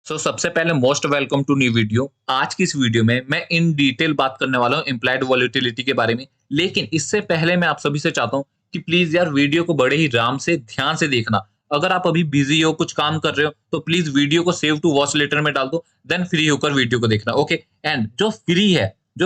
सबसे पहले most welcome to new video. आज की इस वीडियो में मैं इन डिटेल बात करने वाला हूँ इम्प्लाइड वॉलेटिलिटी के बारे में। लेकिन इससे पहले मैं आप सभी से चाहता हूँ कि प्लीज यार वीडियो को बड़े ही आराम से ध्यान से देखना। अगर आप अभी बिजी हो, कुछ काम कर रहे हो, तो प्लीज वीडियो को सेव टू वॉच लेटर में डाल दो, देन फ्री होकर वीडियो को देखना। ओके। एंड जो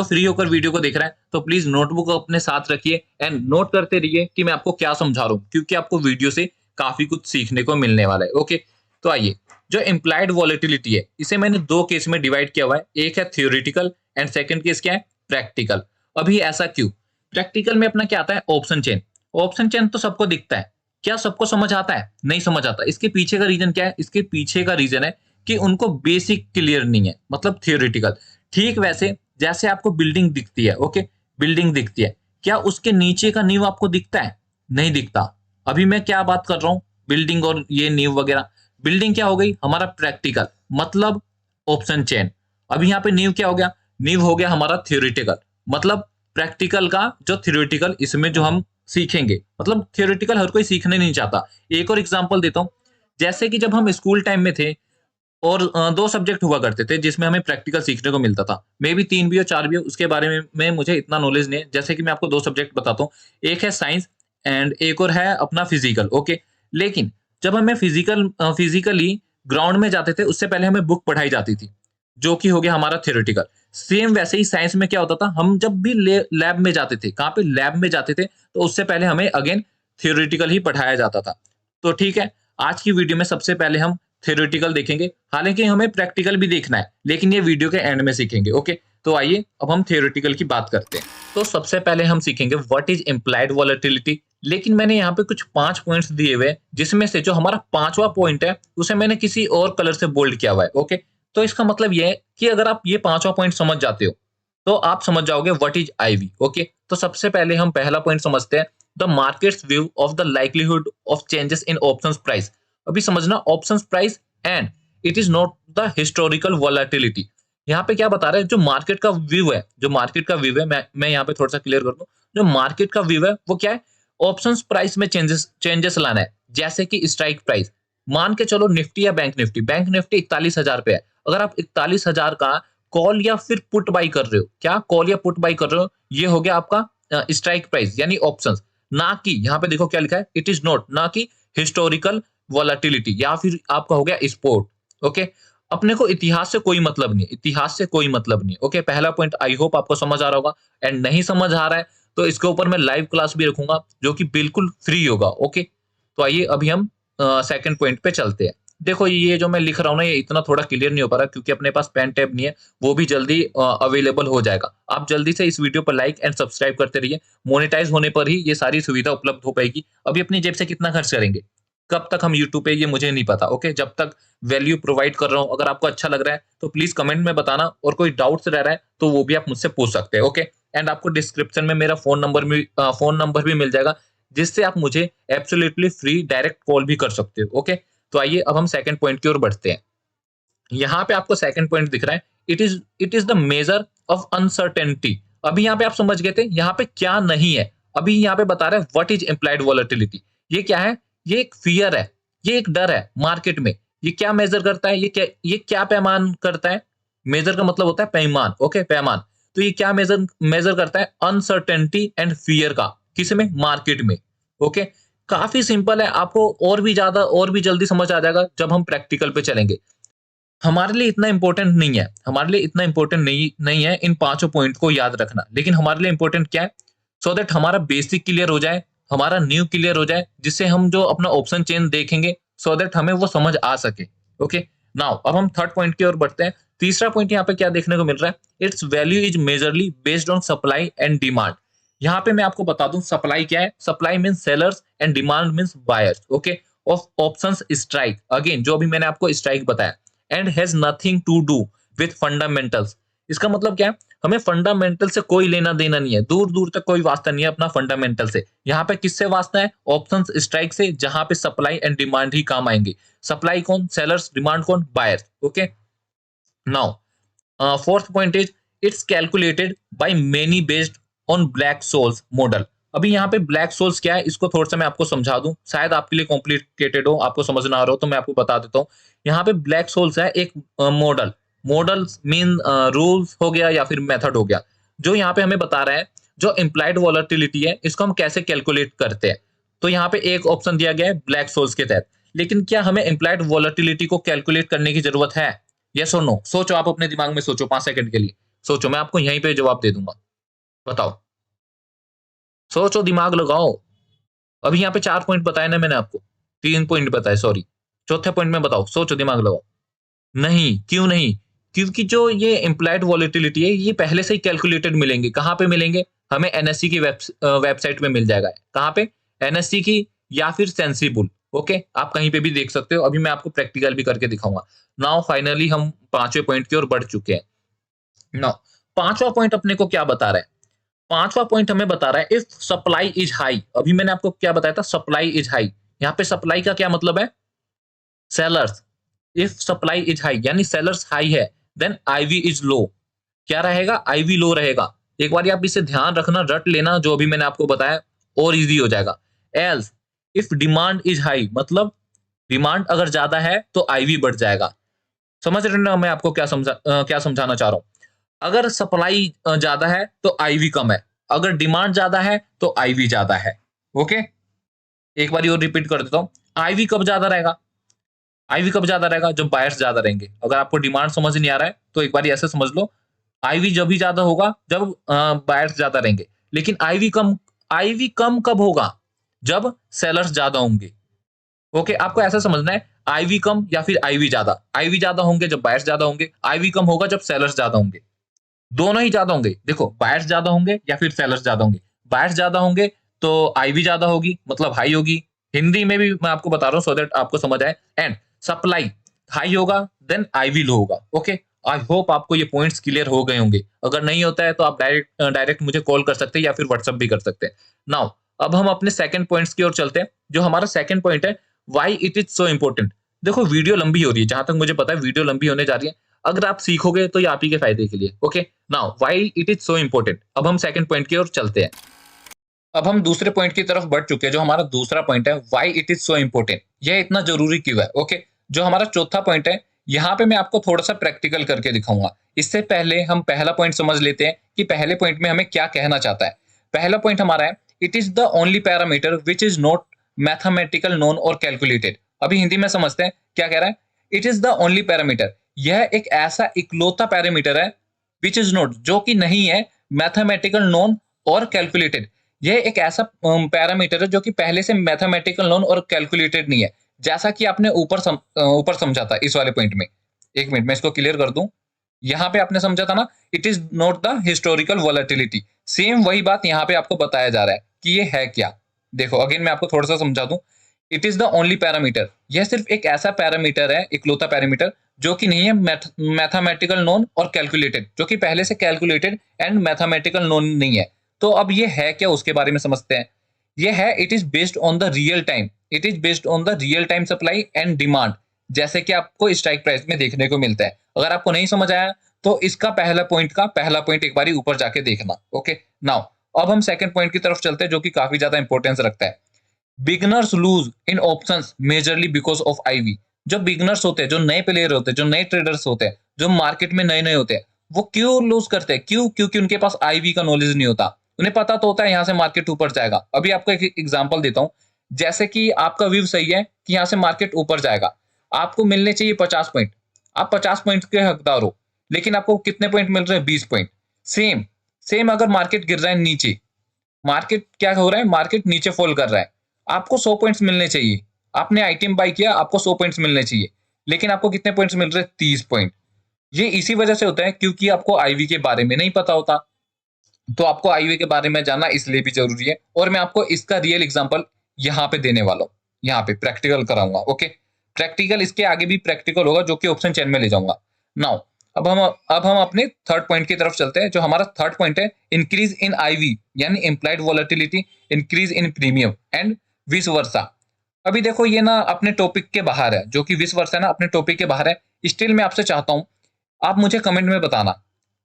फ्री होकर वीडियो को देख रहा है, तो प्लीज नोटबुक अपने साथ रखिए एंड नोट करते रहिए कि मैं आपको क्या समझा रहा हूँ, क्योंकि आपको वीडियो से काफी कुछ सीखने को मिलने वाला है। ओके। तो आइए, जो इम्प्लाइड वॉलेटिलिटी है, इसे मैंने दो केस में डिवाइड किया हुआ है। एक है थियोरिटिकल एंड सेकंड केस क्या है, प्रैक्टिकल। अभी ऐसा क्यों? प्रैक्टिकल में अपना क्या आता है, ऑप्शन चेन। ऑप्शन चेन तो सबको दिखता है, क्या सबको समझ आता है? नहीं समझ आता। इसके पीछे का रीजन क्या है? इसके पीछे का रीजन है कि उनको बेसिक क्लियर नहीं है, मतलब थियोरिटिकल। ठीक वैसे जैसे आपको बिल्डिंग दिखती है, ओके, बिल्डिंग दिखती है, क्या उसके नीचे का नींव आपको दिखता है? नहीं दिखता। अभी मैं क्या बात कर रहा हूँ, बिल्डिंग और ये नींव वगैरह। बिल्डिंग क्या हो गई, हमारा प्रैक्टिकल, मतलब ऑप्शन चेन। अभी यहाँ पे नींव क्या हो गया, नींव हो गया हमारा थ्योरेटिकल, मतलब प्रैक्टिकल का जो थ्योरेटिकल इसमें जो हम सीखेंगे, मतलब थ्योरेटिकल हर कोई सीखने नहीं चाहता। एक और एग्जांपल देता हूँ। जैसे कि जब हम स्कूल टाइम में थे और दो सब्जेक्ट हुआ करते थे जिसमें हमें प्रैक्टिकल सीखने को मिलता था, मे बी तीन भी हो चार भी हो, उसके बारे में मुझे इतना नॉलेज नहीं है। जैसे कि मैं आपको दो सब्जेक्ट बताता हूँ, एक है साइंस एंड एक और है अपना फिजिकल। ओके। लेकिन जब हमें फिजिकली ग्राउंड में जाते थे, उससे पहले हमें बुक पढ़ाई जाती थी, जो कि हो गया हमारा थियोरेटिकल। सेम वैसे ही साइंस में क्या होता था, हम जब भी लैब में जाते थे, कहाँ पे, लैब में जाते थे, तो उससे पहले हमें अगेन थियोरेटिकल ही पढ़ाया जाता था। तो ठीक है, आज की वीडियो में सबसे पहले हम थ्योरेटिकल देखेंगे, हालांकि हमें प्रैक्टिकल भी देखना है, लेकिन ये वीडियो के एंड में सीखेंगे। ओके। तो आइए अब हम थ्योरेटिकल की बात करते हैं। तो सबसे पहले हम सीखेंगे व्हाट इज इम्प्लाइड वॉलेटिलिटी। लेकिन मैंने यहाँ पे कुछ 5 पॉइंट्स दिए हुए हैं, जिसमें से जो हमारा 5वां पॉइंट है उसे मैंने किसी और कलर से बोल्ड किया हुआ है। ओके। तो इसका मतलब ये है कि अगर आप ये 5वां पॉइंट समझ जाते हो, तो आप समझ जाओगे व्हाट इज आईवी। ओके। तो सबसे पहले हम पहला पॉइंट समझते हैं, the markets view of the likelihood of changes in options price. अभी समझना, options price and it is not the historical volatility. यहाँ पे क्या बता रहा है, जो मार्केट का व्यू है, जो मार्केट का व्यू है, मैं यहाँ पे थोड़ा सा क्लियर कर दूं। जो मार्केट का व्यू है वो क्या है, ऑप्शंस प्राइस में चेंजेस चेंजेस लाना है। जैसे कि स्ट्राइक प्राइस, मान के चलो निफ्टी या बैंक निफ्टी 41,000 पे है। अगर आप 41,000 का कॉल या फिर पुट बाई कर रहे हो, क्या कॉल या पुट बाई कर रहे हो, ये हो गया आपका स्ट्राइक प्राइस यानी ऑप्शंस। ना कि यहाँ पे देखो क्या लिखा है, इट इज नॉट, ना कि हिस्टोरिकल वॉलेटिलिटी, या फिर आपका हो गया स्पोर्ट। ओके। अपने को इतिहास से कोई मतलब नहीं है, इतिहास से कोई मतलब नहीं है। ओके। पहला पॉइंट आई होप आपको समझ आ रहा होगा। एंड नहीं समझ आ रहा है तो इसके ऊपर मैं लाइव क्लास भी रखूंगा, जो कि बिल्कुल फ्री होगा। ओके। तो आइए अभी हम सेकंड पॉइंट पे चलते हैं। देखो, ये जो मैं लिख रहा हूँ ना, ये इतना थोड़ा क्लियर नहीं हो पा रहा, क्योंकि अपने पास पेन टैब नहीं है। वो भी जल्दी अवेलेबल हो जाएगा। आप जल्दी से इस वीडियो पर लाइक एंड सब्सक्राइब करते रहिए। मोनेटाइज होने पर ही ये सारी सुविधा उपलब्ध हो पाएगी। अभी अपनी जेब से कितना खर्च करेंगे, कब तक हम यूट्यूब पे, ये मुझे नहीं पता। ओके। जब तक वैल्यू प्रोवाइड कर रहा हूँ, अगर आपको अच्छा लग रहा है तो प्लीज कमेंट में बताना, और कोई डाउट्स रह रहा है तो वो भी आप मुझसे पूछ सकते हैं। ओके। एंड आपको डिस्क्रिप्शन में मेरा फोन नंबर भी मिल जाएगा, जिससे आप मुझे एब्सोल्युटली फ्री डायरेक्ट कॉल भी कर सकते हो। ओके। तो आइए अब हम सेकंड पॉइंट की ओर बढ़ते हैं। यहाँ पे आपको सेकंड पॉइंट दिख रहा है, it is the measure of uncertainty. अभी यहाँ पे आप समझ गए थे यहाँ पे क्या नहीं है। अभी यहाँ पे बता रहा है व्हाट इज इम्प्लाइड वॉलेटिलिटी। ये क्या है, ये एक फियर है, ये एक डर है मार्केट में। ये क्या मेजर करता है, ये क्या पैमान करता है। मेजर का मतलब होता है पैमान। ओके, पैमान। तो ये क्या मेजर मेजर करता है, अनसर्टेनिटी एंड फियर का, किसमें, मार्केट में। ओके। काफी सिंपल है, आपको और भी ज्यादा और भी जल्दी समझ आ जाएगा जब हम प्रैक्टिकल पे चलेंगे। हमारे लिए इतना इंपॉर्टेंट नहीं है, हमारे लिए इतना इंपॉर्टेंट नहीं है इन पांचों पॉइंट को याद रखना। लेकिन हमारे लिए इंपॉर्टेंट क्या है, सो दैट हमारा बेसिक क्लियर हो जाए, हमारा न्यू क्लियर हो जाए, जिससे हम जो अपना ऑप्शन चेन देखेंगे, सो दैट हमें वो समझ आ सके। ओके। नाउ अब हम थर्ड पॉइंट की ओर बढ़ते हैं। तीसरा पॉइंट यहाँ पे क्या देखने को मिल रहा है, its value is majorly based on supply and demand. यहाँ पे मैं आपको बता दूं सप्लाई क्या है। Supply mean sellers and demand mean buyers. Okay. Of options strike, again जो अभी मैंने आपको स्ट्राइक बताया, and has nothing to do with fundamentals. इसका मतलब क्या है, हमें फंडामेंटल से कोई लेना देना नहीं है, दूर दूर तक कोई वास्ता नहीं है अपना फंडामेंटल से। यहाँ पे किससे वास्ता है, ऑप्शंस स्ट्राइक से, जहां पे सप्लाई एंड डिमांड ही काम आएंगे। सप्लाई कौन, सेलर्स, डिमांड कौन, buyers. Okay. Now fourth point is, it's calculated by many based on Black Scholes model. अभी यहाँ पे ब्लैक सोल्स क्या है, इसको थोड़ा सा मैं आपको समझा दूं, शायद आपके लिए कॉम्प्लिकेटेड हो, आपको समझ ना आ रहा हो, तो मैं आपको बता देता हूँ। यहाँ पे ब्लैक सोल्स है एक मॉडल। मॉडल्स मीन रूल्स हो गया या फिर मेथड हो गया, जो यहाँ पे हमें बता रहा है जो इम्प्लाइड वॉलेटिलिटी है इसको हम कैसे कैलकुलेट करते हैं। तो यहाँ पे एक ऑप्शन दिया गया है ब्लैक सोल्स के तहत। लेकिन क्या हमें इम्प्लाइड वॉलेटिलिटी को कैलकुलेट करने की जरूरत है? यस और नो? सोचो, आप अपने दिमाग में सोचो 5 सेकंड के लिए। सोचो, मैं आपको यहीं पे जवाब दे दूंगा। बताओ, सोचो, दिमाग लगाओ। अभी यहाँ पे 4 पॉइंट बताए ना मैंने आपको, 3 पॉइंट बताए, सॉरी। चौथे पॉइंट में बताओ, सोचो, दिमाग लगाओ। नहीं, क्यों नहीं? क्योंकि जो ये इम्प्लाइड वॉलेटिलिटी है ये पहले से ही कैलकुलेटेड मिलेंगे। कहाँ पे मिलेंगे? हमें एनएससी की वेबसाइट में मिल जाएगा। कहाँ पे? एनएससी की या फिर सेंसिबल। ओके, आप कहीं पे भी देख सकते हो। अभी मैं आपको प्रैक्टिकल भी करके दिखाऊंगा। नाउ फाइनली हम 5वें पॉइंट की ओर बढ़ चुके हैं। नाउ 5वां पॉइंट अपने को क्या बता रहा है? 5वां पॉइंट हमें बता रहा है इफ सप्लाई इज हाई। अभी मैंने आपको क्या बताया था? Supply is high. यहाँ पे सप्लाई का क्या मतलब है? Sellers. If supply is high यानी सेलर्स हाई है, देन आईवी इज लो। क्या रहेगा? आईवी लो रहेगा। एक बार आप इसे ध्यान रखना, रट लेना, जो अभी मैंने आपको बताया और इजी हो जाएगा। Else if demand is high, मतलब डिमांड अगर ज्यादा है तो आईवी बढ़ जाएगा। समझ रहे हो ना मैं आपको क्या समझाना चाह रहा हूँ? अगर सप्लाई ज्यादा है तो आईवी कम है, अगर डिमांड ज्यादा है तो आईवी ज्यादा है। ओके, एक बार और रिपीट कर देता हूँ। आईवी कब ज्यादा रहेगा? आईवी कब ज्यादा रहेगा? जब बायर्स ज्यादा रहेंगे। अगर आपको डिमांड समझ नहीं आ रहा है तो एक बार ऐसे समझ लो, आईवी जब भी ज्यादा होगा जब बायर्स ज्यादा रहेंगे। लेकिन आईवी कम कब होगा? जब सेलर्स ज्यादा होंगे। ओके, आपको ऐसा समझना है, आईवी कम या फिर आईवी ज्यादा। आईवी ज्यादा होंगे जब बायर्स ज्यादा होंगे, आईवी कम होगा जब सेलर्स ज्यादा होंगे। दोनों ही ज्यादा होंगे। देखो, बायर्स ज्यादा होंगे या फिर सेलर्स ज्यादा होंगे। बायर्स ज्यादा होंगे तो आईवी ज्यादा होगी, मतलब हाई होगी। हिंदी में भी मैं आपको बता रहा हूँ सो दैट आपको समझ आए। एंड सप्लाई हाई होगा देन आईवी लो होगा। ओके, आई होप आपको ये पॉइंट्स क्लियर हो गए होंगे। अगर नहीं होता है तो आप डायरेक्ट मुझे कॉल कर सकते हैं या फिर व्हाट्सएप भी कर सकते हैं। नाउ अब हम अपने सेकंड पॉइंट्स की ओर चलते हैं। जो हमारा सेकंड पॉइंट है, why it is so important. देखो, वीडियो लंबी हो रही है, जहां तक मुझे पता है वीडियो लंबी होने जा रही है। अगर आप सीखोगे तो ये आप ही के फायदे के लिए। Okay, now why it is so important. अब हम सेकंड पॉइंट की ओर चलते हैं। अब हम दूसरे पॉइंट की तरफ बढ़ चुके हैं। जो हमारा दूसरा पॉइंट है, why it is so important, यह इतना जरूरी क्यों है। ओके, जो हमारा चौथा पॉइंट है, यहाँ पे मैं आपको थोड़ा सा प्रैक्टिकल करके दिखाऊंगा। इससे पहले हम पहला पॉइंट समझ लेते हैं कि पहले पॉइंट में हमें क्या कहना चाहता है। पहला पॉइंट हमारा है, it is the only parameter which is not mathematical known और कैलकुलेटेड। अभी हिंदी में समझते हैं क्या कह रहा है। It is the only parameter, यह एक ऐसा इकलौता पैरामीटर है, विच इज नॉट, जो कि नहीं है, मैथमेटिकल नोन और कैलकुलेटेड। यह एक ऐसा पैरामीटर है जो कि पहले से मैथमेटिकल नोन और कैलकुलेटेड नहीं है, जैसा कि आपने ऊपर समझा था इस वाले पॉइंट में। एक मिनट मैं इसको क्लियर कर दूं। यहाँ पे आपने समझा था ना, it is not the historical volatility. Same वही बात यहाँ पे आपको बताया जा रहा है कि ये है क्या। देखो अगेन मैं आपको थोड़ा सा समझा दूं। It is the only parameter, यह सिर्फ एक ऐसा पैरामीटर है, इकलौता पैरामीटर, जो कि नहीं है मैथमेटिकल नोन और कैलकुलेटेड, जो कि पहले से कैलकुलेटेड एंड मैथमेटिकल नोन नहीं है। तो अब ये है क्या, उसके बारे में समझते हैं। ये है, it is based on the real time. It is based on the real time supply and demand, जैसे कि आपको स्ट्राइक प्राइस में देखने को मिलता है। अगर आपको नहीं समझ आया तो इसका पहला पॉइंट एक बार ऊपर जाके देखना। ओके, नाउ अब हम सेकंड पॉइंट की तरफ चलते हैं, जो कि काफी ज्यादा इंपॉर्टेंस रखता है। Beginners lose in options majorly because of IV. जो बिगनर्स होते हैं, जो नए प्लेयर होते हैं, जो नए ट्रेडर्स होते हैं, जो मार्केट में नए नए होते हैं, वो क्यों लूज करते हैं? क्यों? क्योंकि उनके पास आईवी का नॉलेज नहीं होता। उन्हें पता तो होता है यहाँ से मार्केट ऊपर जाएगा। अभी आपको एक एग्जांपल देता हूँ। जैसे कि आपका व्यू सही है कि यहाँ से मार्केट ऊपर जाएगा, आपको मिलने चाहिए 50 पॉइंट। आप 50 पॉइंट के हकदार हो, लेकिन आपको कितने पॉइंट मिल रहे हैं? 20 पॉइंट। सेम सेम अगर मार्केट गिर रहा है नीचे, मार्केट क्या हो रहा है, मार्केट नीचे फॉल कर रहा है, आपको 100 पॉइंट्स मिलने चाहिए। आपने आइटम बाय किया, आपको 100 पॉइंट्स मिलने चाहिए, लेकिन आपको कितने पॉइंट्स मिल रहे हैं? 30 पॉइंट। ये इसी वजह से होता है क्योंकि आपको आईवी के बारे में नहीं पता होता। तो आपको आईवी के बारे में जानना इसलिए भी जरूरी है, और मैं आपको इसका रियल एग्जांपल यहाँ पे देने वाला हूँ। यहाँ पे प्रैक्टिकल कराऊंगा। ओके, प्रैक्टिकल इसके आगे भी प्रैक्टिकल होगा, जो कि ऑप्शन चेन में ले जाऊंगा। नाउ अब हम अपने थर्ड पॉइंट की तरफ चलते हैं। जो हमारा थर्ड पॉइंट है, इंक्रीज इन आईवी यानी implied volatility, increase in premium and विस वर्सा। अभी देखो ये ना अपने टॉपिक के बाहर है, जो कि विस वर्सा है ना, अपने टॉपिक के बाहर है। स्टिल मैं आपसे चाहता हूं, आप मुझे कमेंट में बताना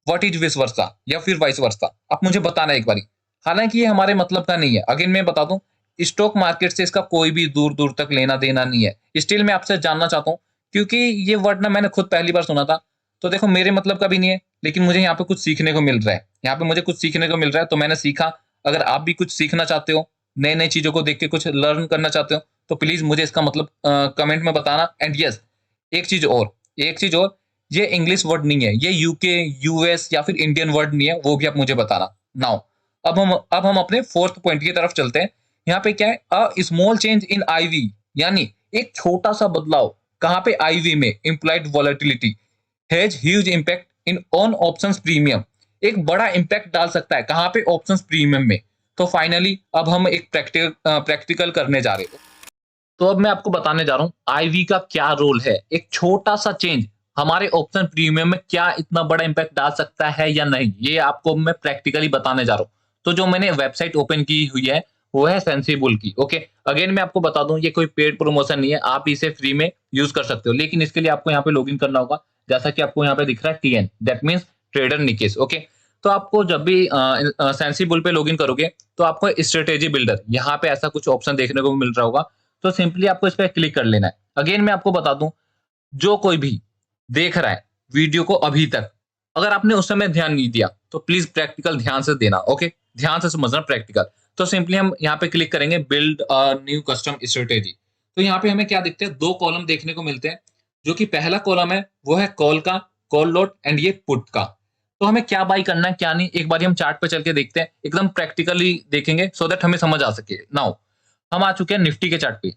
व्हाट इज विस वर्सा या फिर वाइस वर्सा। आप मुझे बताना एक बारी। हालांकि ये हमारे मतलब का नहीं है। अगेन मैं बता दूं, स्टॉक मार्केट से इसका कोई भी दूर दूर तक लेना देना नहीं है। स्टिल मैं आपसे जानना चाहता हूँ, क्योंकि ये वर्ड ना मैंने खुद पहली बार सुना था। तो देखो, मेरे मतलब का भी नहीं है, लेकिन मुझे यहाँ पे कुछ सीखने को मिल रहा है। यहाँ पे मुझे कुछ सीखने को मिल रहा है, तो मैंने सीखा। अगर आप भी कुछ सीखना चाहते हो, नए नई चीजों को देख के कुछ लर्न करना चाहते हो, तो प्लीज मुझे इसका मतलब कमेंट में बताना। एंड यस, एक चीज और, एक चीज और, ये इंग्लिश वर्ड नहीं है, ये यूके, यूएस या फिर इंडियन वर्ड नहीं है, वो भी आप मुझे बताना। नाउ अब हम अपने फोर्थ पॉइंट की तरफ चलते हैं। यहाँ पे क्या है, a small change in IV, यानी एक छोटा सा बदलाव कहाँ पे, आईवी में, implied volatility has huge impact in on options premium. एक बड़ा इम्पैक्ट डाल सकता है कहाँ पे, ऑप्शंस प्रीमियम में। तो फाइनली अब हम एक प्रैक्टिकल करने जा रहे हैं। तो अब मैं आपको बताने जा रहा हूँ आईवी का क्या रोल है। एक छोटा सा चेंज हमारे ऑप्शन प्रीमियम में क्या इतना बड़ा इंपैक्ट डाल सकता है या नहीं, ये आपको मैं प्रैक्टिकली बताने जा रहा हूँ। तो जो मैंने वेबसाइट ओपन की हुई है वो है सेंसिबल की। ओके, अगेन मैं आपको बता दूं, ये कोई पेड प्रमोशन नहीं है, आप इसे फ्री में यूज कर सकते हो, लेकिन इसके लिए आपको यहाँ पे लॉगिन करना होगा। जैसा कि आपको यहाँ पे दिख रहा है TN, that means trader Nikesh. Okay, तो आपको जब भी सेंसिबल पे लॉगिन करोगे, तो आपको स्ट्रेटेजी बिल्डर यहाँ पे ऐसा कुछ ऑप्शन देखने को मिल रहा होगा। तो सिंपली आपको इस पर क्लिक कर लेना है। अगेन मैं आपको बता दूं, जो कोई भी देख रहा है वीडियो को अभी तक, अगर आपने उस समय ध्यान नहीं दिया, तो प्लीज प्रैक्टिकल ध्यान से देना। ओके, ध्यान से समझना प्रैक्टिकल। तो सिंपली हम यहाँ पे क्लिक करेंगे, build a new custom strategy. तो यहाँ पे हमें क्या दिखते हैं, दो कॉलम देखने को मिलते हैं। जो कि पहला कॉलम है वो है कॉल का, कॉल लोड, एंड ये पुट का। तो हमें क्या बाई करना है क्या नहीं, एक बार हम चार्ट पे चल के देखते हैं, एकदम प्रैक्टिकली देखेंगे, सो दैट हमें समझ आ सके। नाउ हम आ चुके हैं निफ्टी के चार्ट पे।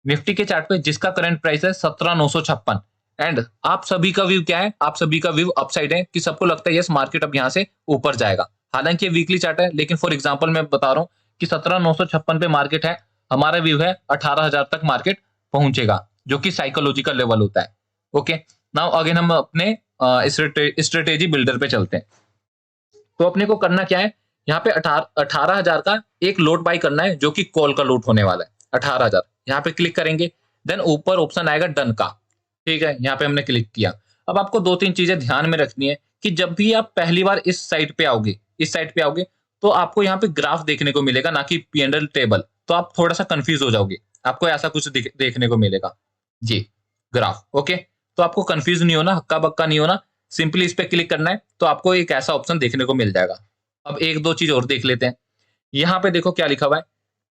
निफ्टी के चार्ट पे जिसका करंट प्राइस है 17,956। एंड आप सभी का व्यू क्या है, आप सभी का व्यू अपसाइड है, कि सबको लगता है यस मार्केट अब यहाँ से ऊपर जाएगा। हालांकि ये वीकली चार्ट है, लेकिन फॉर एग्जांपल मैं बता रहा हूँ कि 17,956 पे मार्केट है, हमारा व्यू है 18,000 तक मार्केट पहुंचेगा, जो कि साइकोलॉजिकल लेवल होता है। ओके, नाउ अगेन हम अपने स्ट्रेटेजी बिल्डर पे चलते हैं। तो अपने को करना क्या है, यहाँ पे 18,000 का एक लोट बाई करना है, जो कि कॉल का लोट होने वाला है 18,000। यहाँ पे क्लिक करेंगे, देन ऊपर ऑप्शन आएगा डन का। ठीक है, यहाँ पे हमने क्लिक किया। अब आपको दो तीन चीजें ध्यान में रखनी है, कि जब भी आप पहली बार इस साइट पे आओगे, इस साइट पे आओगे, तो आपको यहाँ पे ग्राफ देखने को मिलेगा, ना कि पीएनएल टेबल। तो आप थोड़ा सा कंफ्यूज हो जाओगे, आपको ऐसा कुछ देखने को मिलेगा, जी, ग्राफ। ओके, तो आपको कंफ्यूज नहीं होना, हक्का बक्का नहीं होना, सिंपली इस पे क्लिक करना है, तो आपको एक ऐसा ऑप्शन देखने को मिल जाएगा। अब एक दो चीज और देख लेते हैं। यहाँ पे देखो क्या लिखा हुआ है,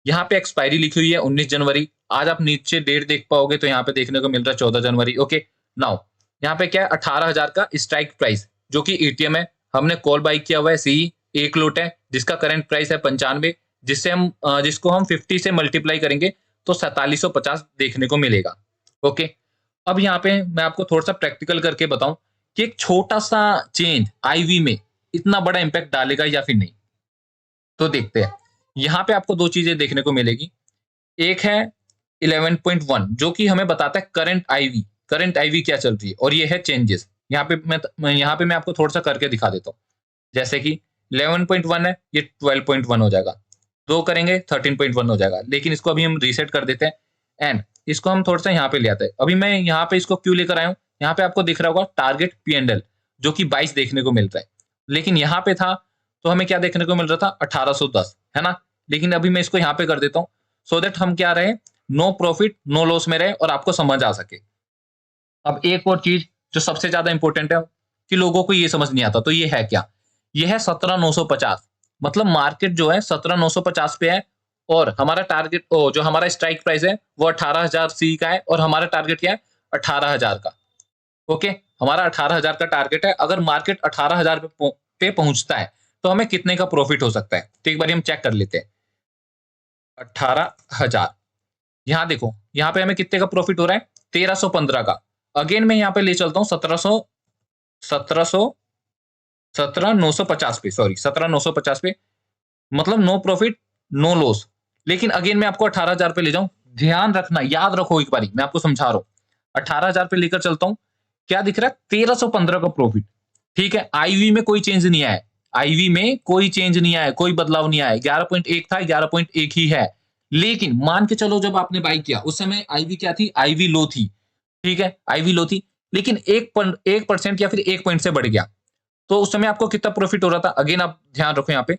यहाँ पे एक्सपायरी लिखी हुई है 19 जनवरी। आज आप नीचे डेट देख पाओगे, तो यहाँ पे देखने को मिल रहा है 14 जनवरी। ओके, नाउ यहाँ पे क्या है, 18,000 का स्ट्राइक प्राइस, जो कि एटीएम है, हमने कॉल बाई किया हुआ है सी, एक लोट है, जिसका करंट प्राइस है 95, जिसको हम 50 से मल्टीप्लाई करेंगे, तो 4750 देखने को मिलेगा। ओके, अब यहाँ पे मैं आपको थोड़ा सा प्रैक्टिकल करके बताऊं, कि एक छोटा सा चेंज आईवी में इतना बड़ा इंपैक्ट डालेगा या फिर नहीं। तो देखते हैं, यहाँ पे आपको दो चीजें देखने को मिलेगी। एक है 11.1, जो कि हमें बताता है करंट आईवी क्या चल रही है, और ये है चेंजेस। यहाँ पे मैं आपको थोड़ा सा करके दिखा देता हूँ। जैसे कि 11.1 है, ये 12.1 हो जाएगा, दो करेंगे 13.1 हो जाएगा। लेकिन इसको अभी हम रीसेट कर देते हैं, एंड इसको हम थोड़ा सा यहाँ पे ले आते हैं। अभी मैं यहाँ पे इसको क्यों लेकर आया हूँ, यहाँ पे आपको दिख रहा होगा टारगेट पीएनएल, जो कि 22 देखने को मिल रहा है। लेकिन यहाँ पे था, तो हमें क्या देखने को मिल रहा था, 1810, है ना। लेकिन अभी मैं इसको यहाँ पे कर देता हूँ, सो दैट हम क्या रहे, नो प्रॉफिट नो लॉस में रहे, और आपको समझ आ सके। अब एक और चीज जो सबसे ज्यादा इंपॉर्टेंट है, कि लोगों को ये समझ नहीं आता, तो ये है क्या, ये है 17,950। मतलब मार्केट जो है 17,950 पे है, और हमारा टारगेट, जो हमारा स्ट्राइक प्राइस है वो 18,000 सी का है, और हमारा टारगेट क्या है, 18,000 का। ओके, हमारा 18,000 का टारगेट है। अगर मार्केट 18,000 पे पहुंचता है, तो हमें कितने का प्रॉफिट हो सकता है, तो एक बार हम चेक कर लेते हैं। 18,000, यहाँ देखो, यहाँ पे हमें कितने का प्रॉफिट हो रहा है, 1315 का। अगेन मैं यहाँ पे ले चलता हूँ 17,950 पे, सॉरी 17,950 पे, मतलब नो प्रॉफिट नो लॉस। लेकिन अगेन मैं आपको 18,000 पे ले जाऊं, ध्यान रखना, याद रखो, एक बारी मैं आपको समझा रहा हूं। 18,000 पे लेकर चलता हूं, क्या दिख रहा है, 1315 का प्रॉफिट। ठीक है, आईवी में कोई चेंज नहीं आया है, आईवी में कोई चेंज नहीं आया, कोई बदलाव नहीं आया। 11.1 था, 11.1 ही है। लेकिन मान के चलो, जब आपने बाई किया उस समय आईवी क्या थी, आईवी लो थी। ठीक है, आईवी लो थी, लेकिन 1% या फिर 1 पॉइंट से बढ़ गया, तो उस समय आपको कितना प्रॉफिट हो रहा था। अगेन आप ध्यान रखो यहाँ पे,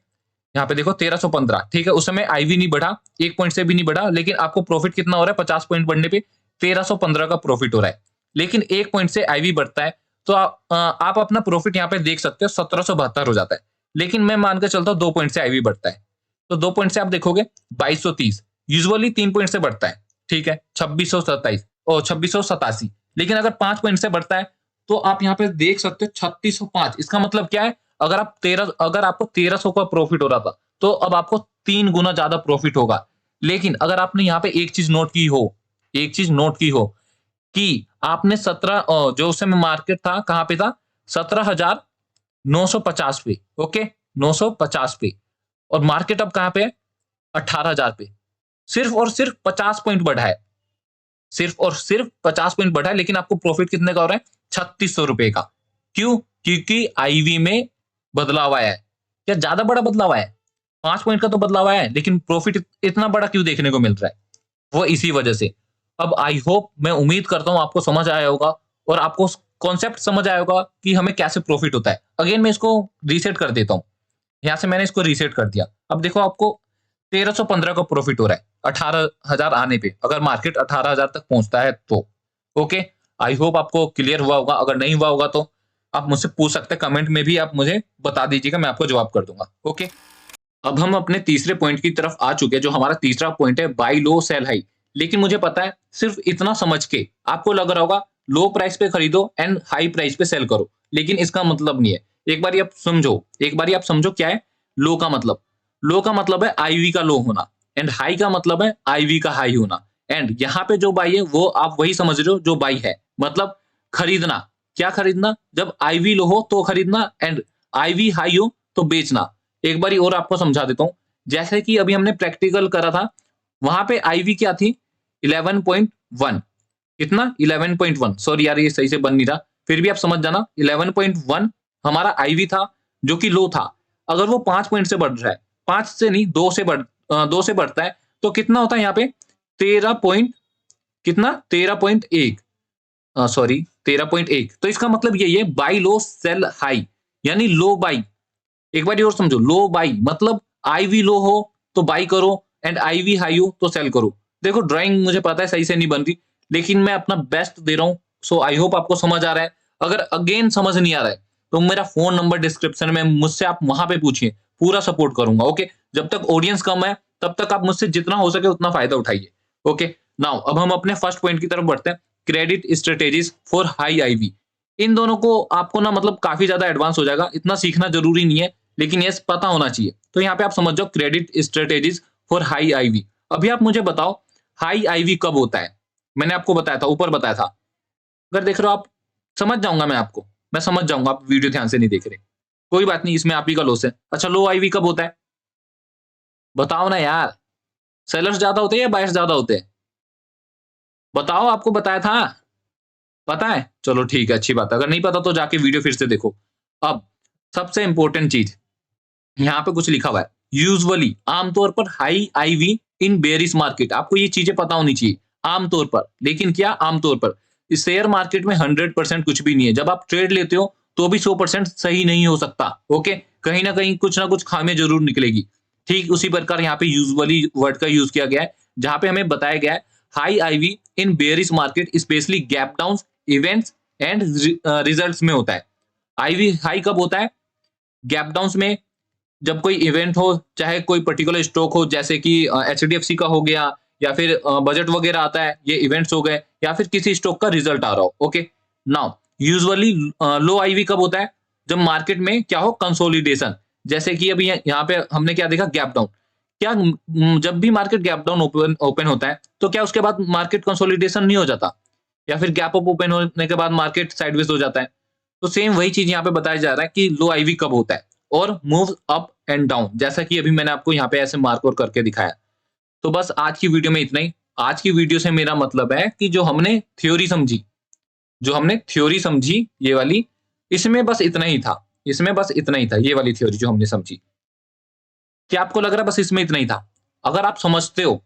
यहाँ पे देखो 1315, ठीक है, उस समय आईवी नहीं बढ़ा, 1 पॉइंट से भी नहीं बढ़ा, लेकिन आपको प्रॉफिट कितना हो रहा है? 50 पॉइंट बढ़ने पे 1315 का प्रॉफिट हो रहा है। लेकिन 1 पॉइंट से आईवी बढ़ता है, तो आप अपना प्रॉफिट यहाँ पे देख सकते हो 1772 हो जाता है। लेकिन मैं मान के चलता हूँ 2 पॉइंट से आईवी बढ़ता है, तो 2 पॉइंट से आप देखोगे 2230, यूजुअली 3 पॉइंट से बढ़ता है, ठीक है, 2627 और 2687। लेकिन अगर 5 पॉइंट से बढ़ता है, तो आप यहाँ पे देख सकते हो 3605। इसका मतलब क्या है? अगर आपको 1300 का प्रॉफिट हो रहा था, तो अब आपको 3 गुना ज्यादा प्रॉफिट होगा। लेकिन अगर आपने यहाँ पे एक चीज नोट की हो कि आपने 17, जो उस समय मार्केट था कहाँ पे था? 17,950 पे, ओके, 950 पे, और मार्केट अब कहाँ पे है? 18,000 पे। सिर्फ और सिर्फ 50 पॉइंट बढ़ा है, सिर्फ और सिर्फ 50 पॉइंट बढ़ा है, लेकिन आपको प्रॉफिट कितने का हो रहा है? 3600 रुपए का। क्यों? क्योंकि आईवी में बदलाव आया है। क्या ज्यादा बड़ा बदलाव आया है? 5 पॉइंट का तो बदलाव आया है, लेकिन प्रॉफिट इतना बड़ा क्यों देखने को मिल रहा है? वो इसी वजह से। अब आई होप, मैं उम्मीद करता हूँ आपको समझ आया होगा, और आपको कॉन्सेप्ट समझ आया होगा कि हमें कैसे प्रॉफिट होता है। अगेन मैं इसको रीसेट कर देता हूँ। यहाँ से मैंने इसको रीसेट कर दिया। अब देखो आपको 1315 का प्रॉफिट हो रहा है 18,000 आने पे, अगर मार्केट 18,000 तक पहुंचता है तो। ओके, आई होप आपको क्लियर हुआ होगा। अगर नहीं हुआ होगा तो आप मुझसे पूछ सकते हैं, कमेंट में भी आप मुझे बता दीजिएगा, मैं आपको जवाब कर दूंगा। ओके, अब हम अपने तीसरे पॉइंट की तरफ आ चुके हैं, जो हमारा तीसरा पॉइंट है, बाई लो सेल हाई। लेकिन मुझे पता है सिर्फ इतना समझ के आपको लग रहा होगा लो प्राइस पे खरीदो एंड हाई प्राइस पे सेल करो, लेकिन इसका मतलब नहीं है। एक बारी आप समझो क्या है लो का मतलब। लो का मतलब है आईवी का लो होना, एंड हाई का मतलब है आईवी का हाई होना। एंड यहाँ पे जो बाई है वो आप वही समझ रहे हो जो बाई है, मतलब खरीदना। क्या खरीदना? जब आईवी लो हो तो खरीदना, एंड आईवी हाई हो तो बेचना। एक बारी और आपको समझा देता हूँ। जैसे कि अभी हमने प्रैक्टिकल करा था, वहां पे आईवी क्या थी? 11.1। कितना? 11.1। सॉरी यार, ये सही से बन नहीं रहा, फिर भी आप समझ जाना। 11.1 हमारा आईवी था, जो कि लो था। अगर वो 5 पॉइंट से बढ़ रहा है, 5 से नहीं, 2 से बढ़ता है, तो कितना होता है यहाँ पे? 13 पॉइंट, कितना? 13.1, सॉरी 13.1। तो इसका मतलब यही है, बाई लो सेल हाई, यानी लो बाई। एक बार और समझो, लो बाई मतलब आईवी लो हो तो बाई करो, एंड आईवी हाई हो तो सेल करो। देखो ड्राइंग मुझे पता है सही से नहीं बन रही, लेकिन मैं अपना बेस्ट दे रहा हूँ। सो आई होप आपको समझ आ रहा है। अगर अगेन समझ नहीं आ रहा है, तो मेरा फोन नंबर डिस्क्रिप्शन में, मुझसे आप वहां पे पूछिए, पूरा सपोर्ट करूंगा। ओके, जब तक ऑडियंस कम है तब तक आप मुझसे जितना हो सके उतना फायदा उठाइए। ओके, नाउ अब हम अपने फर्स्ट पॉइंट की तरफ बढ़ते हैं, credit strategies for high IV. इन दोनों को आपको ना मतलब काफी ज्यादा एडवांस हो जाएगा, इतना सीखना जरूरी नहीं है, लेकिन ये पता होना चाहिए। तो यहाँ पे आप समझ जाओ, credit strategies for high IV. अभी आप मुझे बताओ, हाई आईवी कब होता है? मैंने आपको बताया था, ऊपर बताया था। अगर देख रहे हो आप, समझ जाऊंगा मैं समझ जाऊंगा, आप वीडियो ध्यान से नहीं देख रहे, कोई बात नहीं, इसमें आप ही का लॉस है। अच्छा, लो आईवी कब होता है? बताओ ना यार। सेलर्स ज्यादा होते हैं या बायर्स ज्यादा होते हैं? बताओ, आपको बताया था। पता है? चलो ठीक है, अच्छी बात है। अगर नहीं पता तो जाके वीडियो फिर से देखो। अब सबसे इंपॉर्टेंट चीज, यहाँ पे कुछ लिखा हुआ है, यूजुअली, आमतौर पर, high IV in bearish market. आपको ये चीजें पता होनी चाहिए, आमतौर पर। लेकिन क्या आमतौर पर? इस शेयर मार्केट में 100% कुछ भी नहीं है। जब आप ट्रेड लेते हो तो भी 100% सही नहीं हो सकता। ओके, कहीं ना कहीं कुछ ना कुछ खामियां जरूर निकलेगी। ठीक उसी प्रकार यहाँ पे यूजुअली वर्ड का यूज किया गया है, जहां पे हमें बताया गया है high IV in bearish market specially gap down events and results में होता है। आईवी हाई कब होता है? गैप डाउन में, जब कोई इवेंट हो, चाहे कोई पर्टिकुलर स्टॉक हो, जैसे कि एचडीएफसी का हो गया, या फिर बजट वगैरह आता है, ये इवेंट्स हो गए, या फिर किसी स्टॉक का रिजल्ट आ रहा हो। ओके, नाउ यूजुअली लो आईवी कब होता है? जब मार्केट में क्या हो? कंसोलिडेशन। जैसे कि अभी यहाँ पे हमने क्या देखा? Gap down. क्या जब भी market gap down open open होता है, तो क्या उसके बाद मार्केट कंसोलिडेशन नहीं हो जाता? या फिर गैप अप ओपन होने के बाद मार्केट साइडवेज हो जाता है? तो सेम वही चीज यहाँ पे बताया जा रहा है कि लो आईवी कब होता है, और मूव अप एंड डाउन, जैसा कि अभी मैंने आपको यहाँ पे ऐसे मार्क और करके दिखाया। तो बस आज की वीडियो में इतना ही। आज की वीडियो से मेरा मतलब है कि जो हमने थ्योरी समझी ये वाली, इसमें बस इतना ही था। ये वाली थ्योरी जो हमने समझी, क्या आपको लग रहा है बस इसमें इतना ही था? अगर आप समझते हो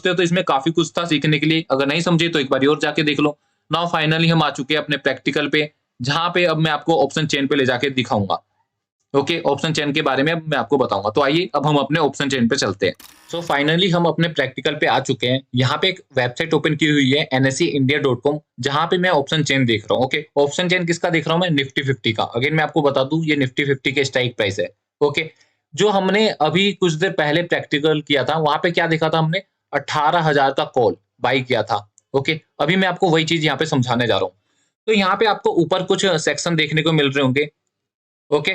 तो इसमें काफी कुछ था सीखने के लिए। अगर नहीं समझे तो एक बार और जाके देख लो। नाउ फाइनली हम आ चुके हैं अपने प्रैक्टिकल पे, जहां पे अब मैं आपको ऑप्शन चेन पे ले जाके दिखाऊंगा। ओके, ऑप्शन चेन के बारे में अब मैं आपको बताऊंगा। तो आइए अब हम अपने ऑप्शन चेन पे चलते हैं। सो फाइनली हम अपने प्रैक्टिकल पे आ चुके हैं। यहाँ पे एक वेबसाइट ओपन की हुई है NSEindia.com, जहाँ पे मैं ऑप्शन चेन देख रहा हूँ। ओके, ऑप्शन चेन किसका देख रहा हूँ मैं? निफ्टी 50 का। अगेन मैं आपको बता दूं, ये निफ्टी 50 के स्ट्राइक प्राइस है। ओके, जो हमने अभी कुछ देर पहले प्रैक्टिकल किया था, वहां पे क्या देखा था हमने? 18,000 का कॉल बाई किया था। ओके, अभी मैं आपको वही चीज यहाँ पे समझाने जा रहा हूँ। तो यहाँ पे आपको ऊपर कुछ सेक्शन देखने को मिल रहे होंगे। ओके,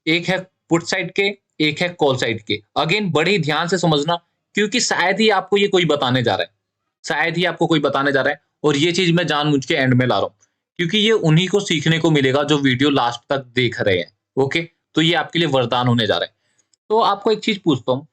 एक है पुट साइड के, एक है कॉल साइड के। अगेन बड़े ही ध्यान से समझना, क्योंकि शायद ही आपको ये कोई बताने जा रहा है, शायद ही आपको कोई बताने जा रहा है। और ये चीज मैं जानबूझ के एंड में ला रहा हूँ, क्योंकि ये उन्हीं को सीखने को मिलेगा जो वीडियो लास्ट तक देख रहे हैं। ओके, तो ये आपके लिए वरदान होने जा रहा है। तो आपको एक चीज पूछता हूँ,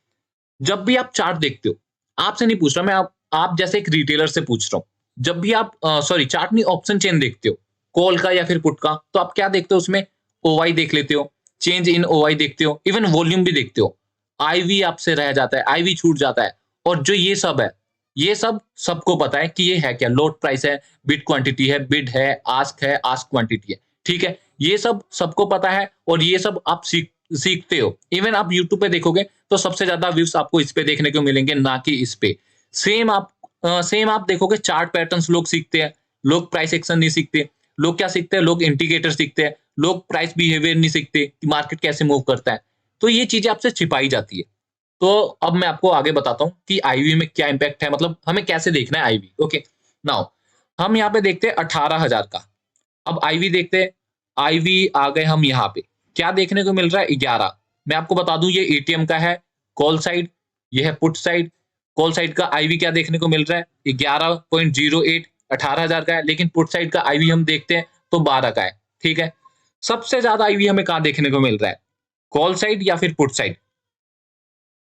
जब भी आप चार्ट देखते हो, आपसे नहीं पूछ रहा मैं, आप जैसे एक रिटेलर से पूछ रहा हूँ। जब भी आप सॉरी चार्ट नहीं, ऑप्शन चेन देखते हो, कॉल का या फिर पुट का, तो आप क्या देखते हो उसमें? ओवाई देख लेते हो, चेंज इन ओवाई देखते हो, इवन वॉल्यूम भी देखते हो। आईवी आपसे रह जाता है, आईवी छूट जाता है। और जो ये सब है, ये सब सबको पता है कि ये है क्या? लोड प्राइस है, बिड क्वांटिटी है, बिड है, आस्क क्वांटिटी है। ठीक है, ये सब सबको पता है और ये सब आप सीखते हो। इवन आप यूट्यूब पे देखोगे तो सबसे ज्यादा व्यूज आपको इस पे देखने को मिलेंगे, ना कि इस पे। सेम आप देखोगे, चार्ट पैटर्न्स लोग सीखते हैं, लोग प्राइस एक्शन नहीं सीखते। लोग क्या सीखते हैं? लोग इंडिकेटर सीखते हैं, लोग प्राइस बिहेवियर नहीं सीखते कि मार्केट कैसे मूव करता है। तो ये चीजें आपसे छिपाई जाती है। तो अब मैं आपको आगे बताता हूँ कि आईवी में क्या इंपैक्ट है, मतलब हमें कैसे देखना है आईवी। ओके, नाउ हम यहाँ पे देखते हैं 18,000 का। अब आईवी देखते हैं। आईवी आ गए हम यहाँ पे, क्या देखने को मिल रहा है? 11। मैं आपको बता दूं, ये एटीएम का है कॉल साइड, ये है पुट साइड। कॉल साइड का आईवी क्या देखने को मिल रहा है? 11.08, 18,000 का है। लेकिन पुट साइड का आईवी हम देखते हैं तो 12 का है। ठीक है, सबसे ज्यादा आईवी हमें कहाँ देखने को मिल रहा है? कॉल साइड या फिर पुट साइड?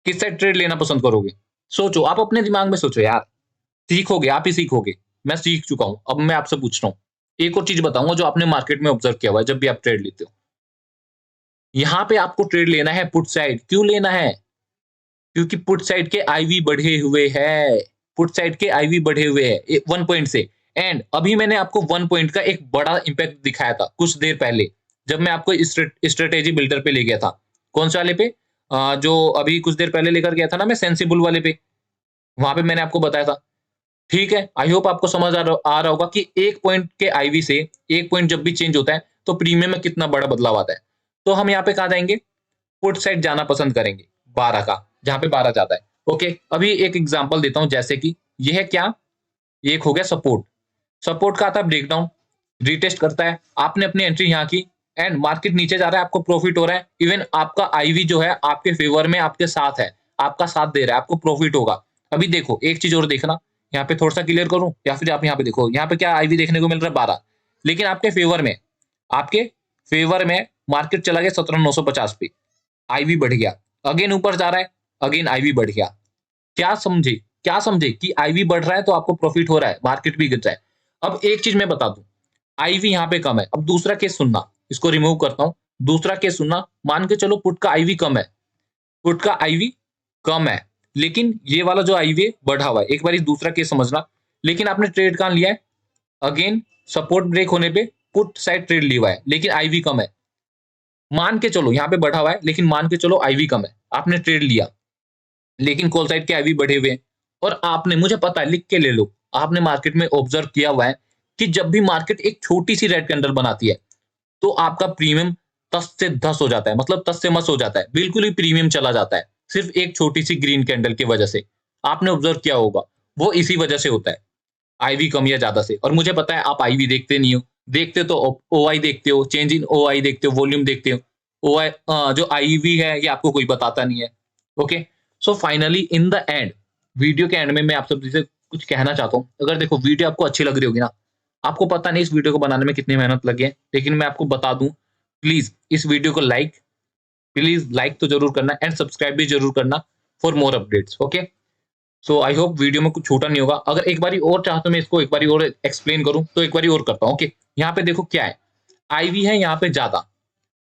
किस साइड ट्रेड लेना पसंद करोगे? सोचो, आप अपने दिमाग में सोचो यार। सीखोगे, आप ही सीखोगे। मैं सीख चुका हूं, अब मैं आपसे पूछ रहा हूं। एक और चीज बताऊंगा जो आपने मार्केट में ऑब्जर्व किया हुआ है, जब भी आप ट्रेड लेते हो, यहाँ पे आपको ट्रेड लेना है पुट साइड। क्यों लेना है? क्योंकि पुट साइड के आईवी बढ़े हुए हैं। पुट साइड के आईवी बढ़े हुए हैं 1 पॉइंट से। एंड अभी मैंने आपको 1 पॉइंट का एक बड़ा इंपैक्ट दिखाया था कुछ देर पहले, जब मैं आपको स्ट्रेटेजी बिल्डर पे ले गया था। कौन से वाले पे? जो अभी कुछ देर पहले लेकर गया था ना मैं, सेंसिबल वाले पे। वहां पे मैंने आपको बताया था। ठीक है, आई होप आपको समझ आ रहा होगा कि 1 पॉइंट के आईवी से 1 पॉइंट जब भी चेंज होता है तो प्रीमियम में कितना बड़ा बदलाव आता है। तो हम यहाँ पे कहा जाएंगे? पुट साइड जाना पसंद करेंगे, 12 का, जहां पे 12 जाता है। ओके, अभी एक एग्जांपल देता हूं, जैसे कि यह है क्या? ये एक हो गया सपोर्ट। सपोर्ट का आता है ब्रेकडाउन, रीटेस्ट करता है, आपने अपनी एंट्री यहाँ की, एंड मार्केट नीचे जा रहा है, आपको प्रॉफिट हो रहा है। इवन आपका आईवी जो है आपके फेवर में, आपके साथ है, आपका साथ दे रहा है, आपको प्रॉफिट होगा। अभी देखो, एक चीज और देखना, यहाँ पे थोड़ा सा क्लियर करूं या फिर आप यहाँ पे देखो, यहाँ पे क्या आईवी देखने को मिल रहा है? 12। लेकिन आपके फेवर में मार्केट चला गया 17,950 पे, आईवी बढ़ गया। अगेन ऊपर जा रहा है, अगेन आईवी बढ़ गया। क्या समझे कि आईवी बढ़ रहा है तो आपको प्रॉफिट हो रहा है, मार्केट भी गिर रहा है। अब एक चीज मैं बता दूं, आईवी यहाँ पे कम है। अब दूसरा केस सुनना, इसको रिमूव करता हूं। दूसरा केस सुनना, मान के चलो पुट का आईवी कम है, पुट का आईवी कम है, लेकिन ये वाला जो आईवी बढ़ा हुआ है। एक बार दूसरा केस समझना, लेकिन आपने ट्रेड कहां लिया है? अगेन सपोर्ट ब्रेक होने पे पुट साइड ट्रेड लिया हुआ है, लेकिन आईवी कम है। मान के चलो यहाँ पे बढ़ा हुआ है, लेकिन मान के चलो आईवी कम है, आपने ट्रेड लिया, लेकिन कॉल साइड के आईवी बढ़े हुए हैं। और आपने, मुझे पता है, लिख के ले लो, आपने मार्केट में ऑब्जर्व किया हुआ है कि जब भी मार्केट एक छोटी सी रेड कैंडल बनाती है तो आपका प्रीमियम तस से धस हो जाता है, मतलब तस से मस हो जाता है, बिल्कुल ही प्रीमियम चला जाता है, सिर्फ एक छोटी सी ग्रीन कैंडल की वजह से। आपने ऑब्जर्व किया होगा, वो इसी वजह से होता है, आईवी कम या ज्यादा से। और मुझे पता है आप आईवी देखते नहीं हो, देखते तो ओआई देखते हो, चेंज इन ओआई देखते हो, वॉल्यूम देखते हो। ओआई जो आईवी है ये आपको कोई बताता नहीं है। Okay, so finally in the end, video के एंड में मैं आप सब से कुछ कहना चाहता हूँ। अगर देखो वीडियो आपको अच्छी लग रही होगी ना, आपको पता नहीं इस वीडियो को बनाने में कितनी मेहनत लगी है, लेकिन मैं आपको बता दूं, प्लीज इस वीडियो को प्लीज लाइक तो जरूर करना, एंड सब्सक्राइब भी जरूर करना for more updates. Okay, so I hope video में कुछ छूटा नहीं होगा। अगर एक बारी और चाहते हो मैं इसको एक बारी और एक्सप्लेन करूं तो एक बारी और करता हूं। ओके, यहाँ पे देखो क्या है, आईवी है यहाँ पे ज्यादा,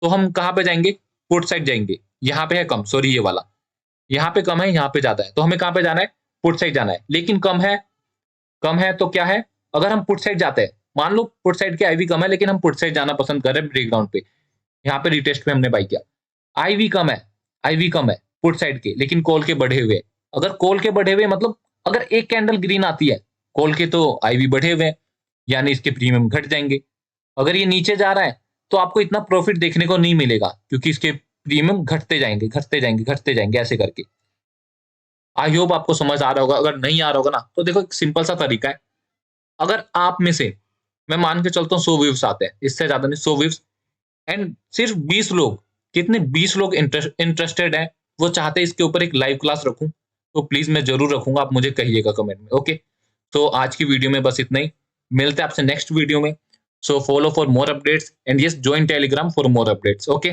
तो हम कहाँ पे जाएंगे? पुट साइड जाएंगे। यहाँ पे है कम, सॉरी ये वाला, यहाँ पे कम है, यहाँ पे ज्यादा है, तो हमें कहाँ पे जाना है? पुट साइड जाना है। लेकिन कम है तो क्या है? अगर हम पुट साइड जाते हैं, मान लो पुट साइड के आईवी कम है, लेकिन हम पुट साइड जाना पसंद कर रहे हैं ब्रेकडाउन पे, यहाँ पे रिटेस्ट पे हमने बाई किया, आईवी कम है, आईवी कम है पुट साइड के, लेकिन कॉल के बढ़े हुए। अगर कॉल के बढ़े हुए मतलब अगर एक कैंडल ग्रीन आती है, कॉल के तो आईवी बढ़े हुए हैं, यानी इसके प्रीमियम घट जाएंगे। अगर ये नीचे जा रहा है तो आपको इतना प्रॉफिट देखने को नहीं मिलेगा, क्योंकि इसके प्रीमियम घटते जाएंगे, घटते जाएंगे, घटते जाएंगे ऐसे करके। आई होप आपको समझ आ रहा होगा। अगर नहीं आ रहा होगा ना, तो देखो एक सिंपल सा तरीका है। अगर आप में से, मैं मान के चलता हूँ 100 व्यूज आते हैं, इससे ज्यादा नहीं, 100 व्यूज, एंड सिर्फ 20 लोग, कितने 20 लोग इंटरेस्टेड हैं, वो चाहते हैं इसके ऊपर एक लाइव क्लास रखूं, तो प्लीज मैं जरूर रखूंगा, आप मुझे कहिएगा कमेंट में। ओके, तो आज की वीडियो में बस इतना ही। मिलते हैं आपसे नेक्स्ट वीडियो में। So follow for more updates and yes, join Telegram for more updates. Okay.